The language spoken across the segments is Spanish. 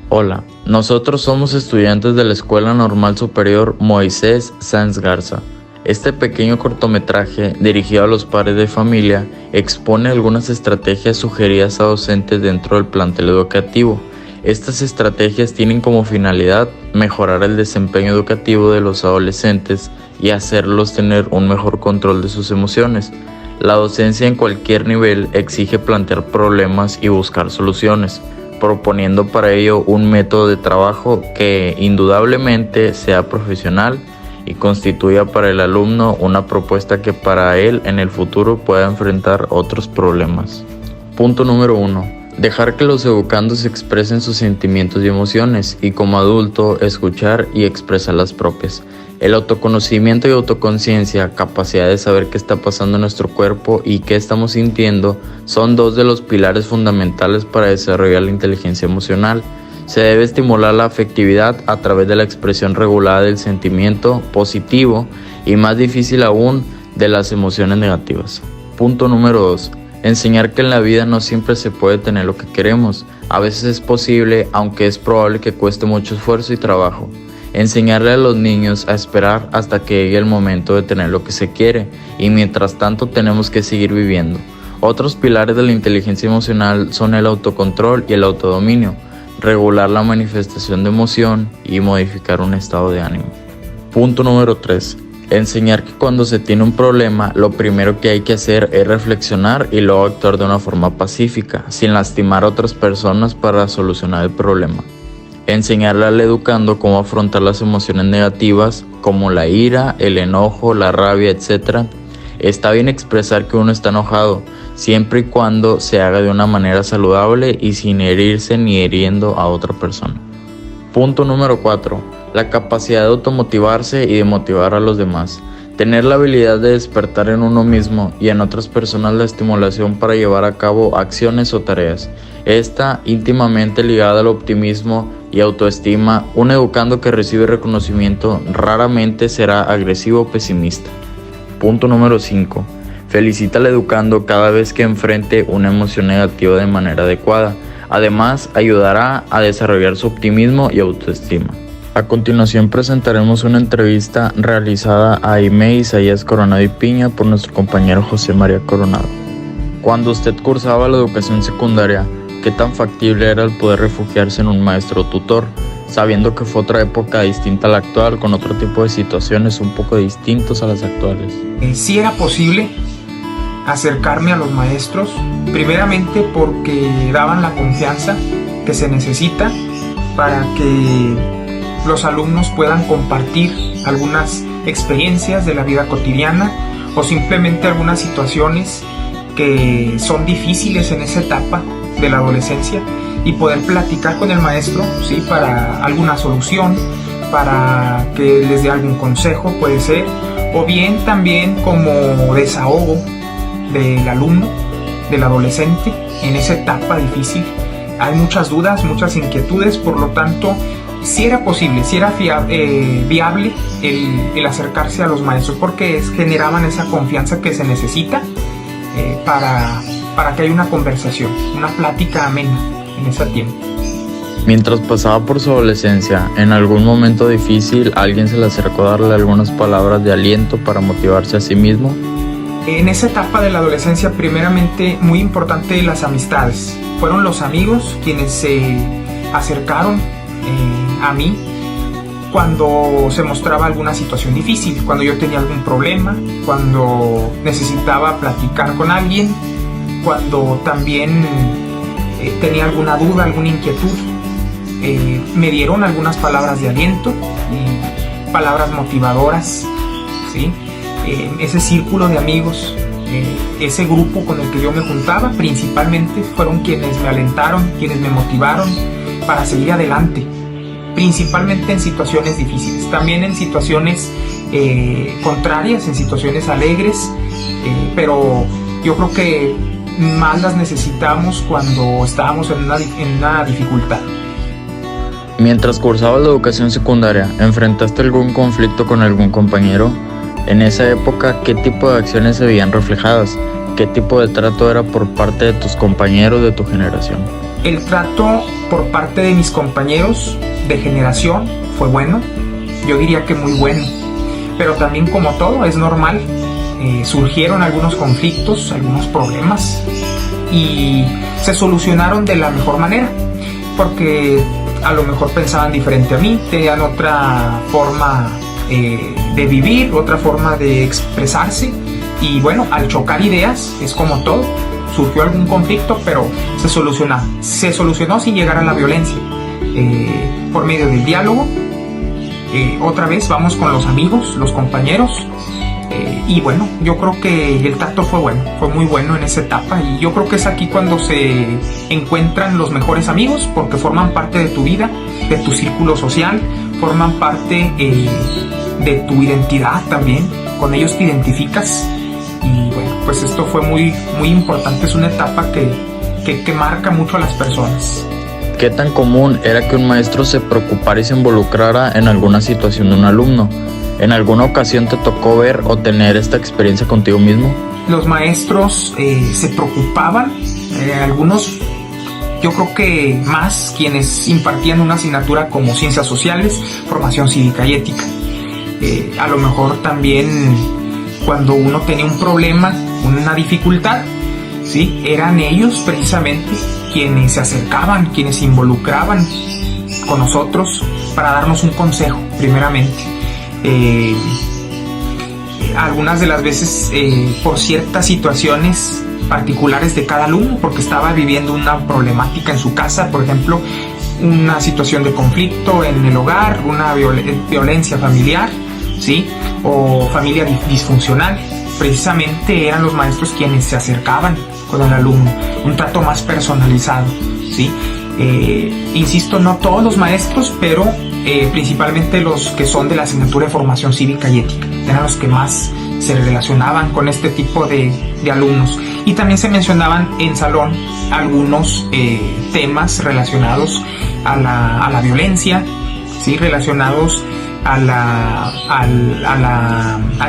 Hola, nosotros somos estudiantes de la Escuela Normal Superior Moisés Sáenz Garza. Este pequeño cortometraje, dirigido a los padres de familia, expone algunas estrategias sugeridas a docentes dentro del plantel educativo. Estas estrategias tienen como finalidad mejorar el desempeño educativo de los adolescentes y hacerlos tener un mejor control de sus emociones. La docencia en cualquier nivel exige plantear problemas y buscar soluciones, proponiendo para ello un método de trabajo que indudablemente sea profesional y constituya para el alumno una propuesta que para él en el futuro pueda enfrentar otros problemas. Punto número 1. Dejar que los educandos expresen sus sentimientos y emociones y como adulto escuchar y expresar las propias. El autoconocimiento y autoconciencia, capacidad de saber qué está pasando en nuestro cuerpo y qué estamos sintiendo, son dos de los pilares fundamentales para desarrollar la inteligencia emocional. Se debe estimular la afectividad a través de la expresión regulada del sentimiento positivo y, más difícil aún, de las emociones negativas. Punto número 2. Enseñar que en la vida no siempre se puede tener lo que queremos. A veces es posible, aunque es probable que cueste mucho esfuerzo y trabajo. Enseñarle a los niños a esperar hasta que llegue el momento de tener lo que se quiere y mientras tanto tenemos que seguir viviendo. Otros pilares de la inteligencia emocional son el autocontrol y el autodominio, regular la manifestación de emoción y modificar un estado de ánimo. Punto número 3. Enseñar que cuando se tiene un problema, lo primero que hay que hacer es reflexionar y luego actuar de una forma pacífica, sin lastimar a otras personas para solucionar el problema. Enseñarle al educando cómo afrontar las emociones negativas como la ira, el enojo, la rabia, etc. Está bien expresar que uno está enojado, siempre y cuando se haga de una manera saludable y sin herirse ni hiriendo a otra persona. Punto número 4. La capacidad de automotivarse y de motivar a los demás. Tener la habilidad de despertar en uno mismo y en otras personas la estimulación para llevar a cabo acciones o tareas. Está íntimamente ligada al optimismo y autoestima. Un educando que recibe reconocimiento raramente será agresivo o pesimista. Punto número 5. Felicita al educando cada vez que enfrente una emoción negativa de manera adecuada. Además, ayudará a desarrollar su optimismo y autoestima. A continuación presentaremos una entrevista realizada a Aimee Isaías Coronado y Piña por nuestro compañero José María Coronado. Cuando usted cursaba la educación secundaria, ¿qué tan factible era el poder refugiarse en un maestro o tutor, sabiendo que fue otra época distinta a la actual, con otro tipo de situaciones un poco distintos a las actuales? Sí era posible acercarme a los maestros, primeramente porque daban la confianza que se necesita para que los alumnos puedan compartir algunas experiencias de la vida cotidiana o simplemente algunas situaciones que son difíciles en esa etapa de la adolescencia y poder platicar con el maestro, ¿sí? Para alguna solución, para que les dé algún consejo, puede ser, o bien también como desahogo del alumno, del adolescente en esa etapa difícil. Hay muchas dudas, muchas inquietudes, por lo tanto sí era posible, sí era viable el acercarse a los maestros porque generaban esa confianza que se necesita para que haya una conversación, una plática amena en ese tiempo. Mientras pasaba por su adolescencia, en algún momento difícil, ¿alguien se le acercó a darle algunas palabras de aliento para motivarse a sí mismo? En esa etapa de la adolescencia, primeramente, muy importante las amistades. Fueron los amigos quienes se acercaron a mí cuando se mostraba alguna situación difícil, cuando yo tenía algún problema, cuando necesitaba platicar con alguien, cuando también tenía alguna duda, alguna inquietud. Me dieron algunas palabras de aliento, palabras motivadoras, ¿sí? Ese círculo de amigos, ese grupo con el que yo me juntaba, principalmente fueron quienes me alentaron, quienes me motivaron para seguir adelante, principalmente en situaciones difíciles, también en situaciones contrarias, en situaciones alegres, pero yo creo que más las necesitamos cuando estábamos en una dificultad. Mientras cursabas la educación secundaria, ¿enfrentaste algún conflicto con algún compañero? En esa época, ¿qué tipo de acciones se veían reflejadas? ¿Qué tipo de trato era por parte de tus compañeros de tu generación? El trato por parte de mis compañeros de generación fue bueno, yo diría que muy bueno, pero también, como todo, es normal, surgieron algunos conflictos, algunos problemas, y se solucionaron de la mejor manera, porque a lo mejor pensaban diferente a mí, tenían otra forma de vivir, otra forma de expresarse, y bueno, al chocar ideas, es como todo, surgió algún conflicto, pero se solucionó sin llegar a la violencia, por medio del diálogo. Otra vez vamos con los amigos, los compañeros, y bueno, yo creo que el trato fue bueno, fue muy bueno en esa etapa, y yo creo que es aquí cuando se encuentran los mejores amigos, porque forman parte de tu vida, de tu círculo social, forman parte de tu identidad también, con ellos te identificas. Y bueno, pues esto fue muy, muy importante, es una etapa que marca mucho a las personas. ¿Qué tan común era que un maestro se preocupara y se involucrara en alguna situación de un alumno? ¿En alguna ocasión te tocó ver o tener esta experiencia contigo mismo? Los maestros se preocupaban, algunos, yo creo que más quienes impartían una asignatura como Ciencias Sociales, Formación Cívica y Ética. A lo mejor también cuando uno tenía un problema, una dificultad, ¿sí? Eran ellos precisamente quienes se acercaban, quienes se involucraban con nosotros para darnos un consejo, primeramente. Algunas de las veces por ciertas situaciones particulares de cada alumno, porque estaba viviendo una problemática en su casa, por ejemplo, una situación de conflicto en el hogar, una violencia familiar, ¿sí? O familia disfuncional. Precisamente eran los maestros quienes se acercaban con el alumno, un trato más personalizado, ¿sí? Insisto, no todos los maestros, pero principalmente los que son de la asignatura de Formación Cívica y Ética, eran los que más se relacionaban con este tipo de alumnos. Y también se mencionaban en salón algunos temas relacionados a la violencia, ¿sí? Relacionados al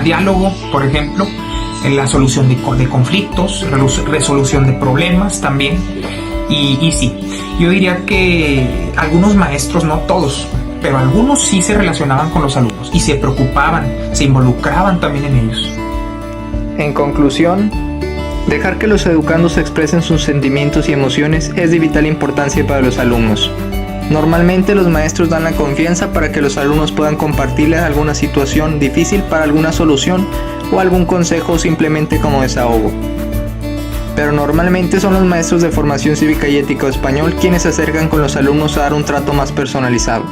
diálogo, por ejemplo, en la solución de conflictos, resolución de problemas también. Y sí, yo diría que algunos maestros, no todos, pero algunos sí se relacionaban con los alumnos y se preocupaban, se involucraban también en ellos. En conclusión, dejar que los educandos expresen sus sentimientos y emociones es de vital importancia para los alumnos. Normalmente los maestros dan la confianza para que los alumnos puedan compartirles alguna situación difícil para alguna solución o algún consejo o simplemente como desahogo. Pero normalmente son los maestros de Formación Cívica y Ética o Español quienes se acercan con los alumnos a dar un trato más personalizado.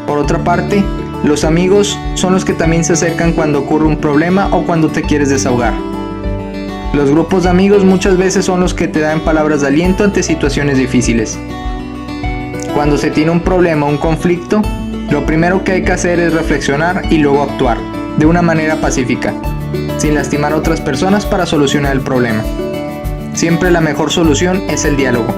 Por otra parte, los amigos son los que también se acercan cuando ocurre un problema o cuando te quieres desahogar. Los grupos de amigos muchas veces son los que te dan palabras de aliento ante situaciones difíciles. Cuando se tiene un problema o un conflicto, lo primero que hay que hacer es reflexionar y luego actuar, de una manera pacífica, sin lastimar a otras personas para solucionar el problema. Siempre la mejor solución es el diálogo.